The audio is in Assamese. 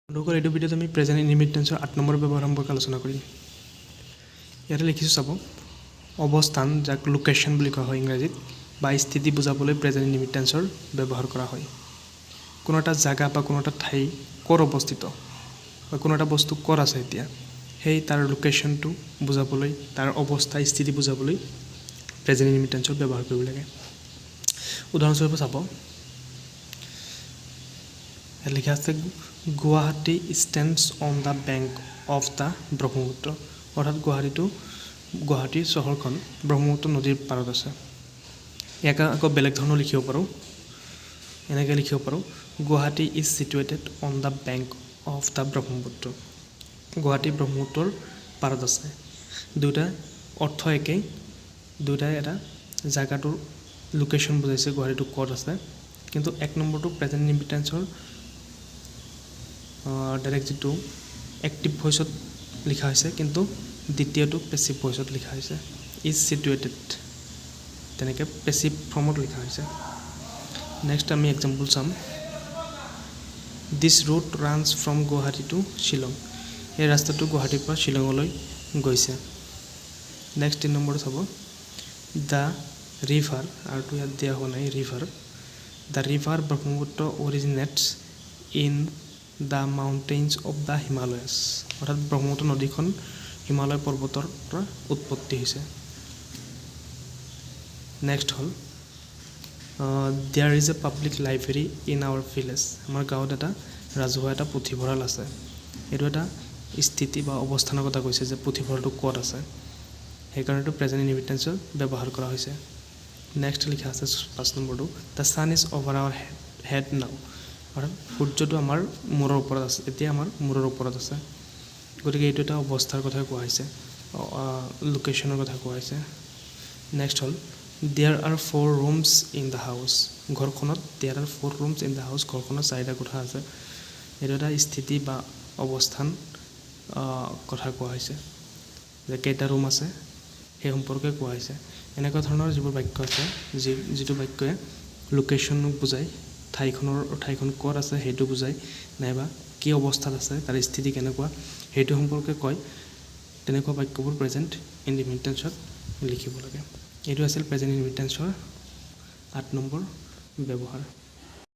বন্ধুসকল এইটো ভিডিঅ'ত আমি প্ৰেজেণ্ট ইনডিফিনিট টেন্সৰ 8 নম্বৰ ব্যৱহাৰ সম্পৰ্কে আলোচনা কৰিম। ইয়াতে লিখিছোঁ চাব অৱস্থান যাক লোকেশ্যন বুলি কোৱা হয় ইংৰাজীত বা স্থিতি বুজাবলৈ প্ৰেজেণ্ট ইনডিফিনিট টেন্সৰ ব্যৱহাৰ কৰা হয়। কোনো এটা জায়গা বা কোনো এটা ঠাই ক'ত অৱস্থিত বা কোনো এটা বস্তু ক'ত আছে এতিয়া সেই তাৰ লোকেশ্যনটো বুজাবলৈ তাৰ অৱস্থা স্থিতি বুজাবলৈ প্ৰেজেণ্ট ইনডিফিনিট টেন্সৰ ব্যৱহাৰ কৰিব লাগে। উদাহৰণস্বৰূপে চাব লিখা আছে Guwahati stands on the bank of the Brahmaputra অৰ্থাৎ গুৱাহাটী চহৰখন ব্ৰহ্মপুত্ৰ নদীৰ পাৰত আছে। ইয়াক আকৌ বেলেগ ধৰণৰ লিখিব পাৰোঁ, এনেকৈ লিখিব পাৰোঁ Guwahati is situated on the bank of the Brahmaputra. Guwahati ব্ৰহ্মপুত্ৰৰ পাৰত আছে। দুয়োটা অৰ্থ একেই, দুয়োটাই এটা জাগাটোৰ লোকেশ্যন বুজাইছে গুৱাহাটীটো ক'ত আছে, কিন্তু এক নম্বৰটো প্ৰেজেণ্ট ইনডিফিনিট টেন্সৰ ডাইৰেক্ট যিটো এক্টিভ ভইচত লিখা হৈছে, কিন্তু দ্বিতীয়টো পেছিভ ভইচত লিখা হৈছে ইজ ছিটুৱেটেড, তেনেকৈ পেছিভ ফৰ্মত লিখা হৈছে। নেক্সট আমি এক্সাম্পল চাম দিছ route runs from Guwahati to Shillong. এই ৰাস্তাটো গুৱাহাটীৰ পৰা শ্বিলঙলৈ গৈছে। নেক্সট 3 নম্বৰ চাব দ্য ৰিভাৰ, আৰুটো ইয়াত দিয়া হোৱা নাই river, the river Brahmaputra originates in the mountains of the Himalayas. অৰ্থাৎ ব্ৰহ্মপুত্ৰ নদীখন হিমালয় পৰ্বতৰ পৰা উৎপত্তি হৈছে। নেক্সট হ'ল there is a public library in our village. আমাৰ গাঁৱত এটা ৰাজহুৱা এটা পুথিভঁৰাল আছে। এইটো এটা স্থিতি বা অৱস্থানৰ কথা কৈছে যে পুথিভঁৰালটো ক'ত আছে, সেইকাৰণেতো প্ৰেজেণ্ট ইনডিফিনিট টেন্সৰ ব্যৱহাৰ কৰা হৈছে। নেক্সট লিখা আছে 5 নম্বৰটো the sun is over our head now. অৰ্থাৎ সূৰ্যটো আমাৰ মূৰৰ ওপৰত আছে, এতিয়া আমাৰ মূৰৰ ওপৰত আছে, গতিকে এইটো এটা অৱস্থাৰ কথা কোৱা হৈছে, লোকেশ্যনৰ কথা কোৱা হৈছে। নেক্সট হ'ল there are 4 rooms in the house. ঘৰখনত there are 4 rooms in the house, ঘৰখনত 4টা কোঠা আছে। এইটো এটা স্থিতি বা অৱস্থান কথা কোৱা হৈছে, যে কেইটা ৰুম আছে সেই সম্পৰ্কে কোৱা হৈছে। এনেকুৱা ধৰণৰ যিবোৰ বাক্য আছে যিটো বাক্যই লোকেশ্যনক বুজায়, ঠাইখন ক'ত আছে সেইটো বুজায়, নাইবা কি অৱস্থাত আছে তাৰ স্থিতি কেনেকুৱা সেইটো সম্পৰ্কে কয়, তেনেকুৱা বাক্যবোৰ প্ৰেজেণ্ট ইনডিফিনিট টেন্সত লিখিব লাগে। এইটো আছিল প্ৰেজেণ্ট ইনডিফিনিট টেন্সৰ 8 নম্বৰ ব্যৱহাৰ।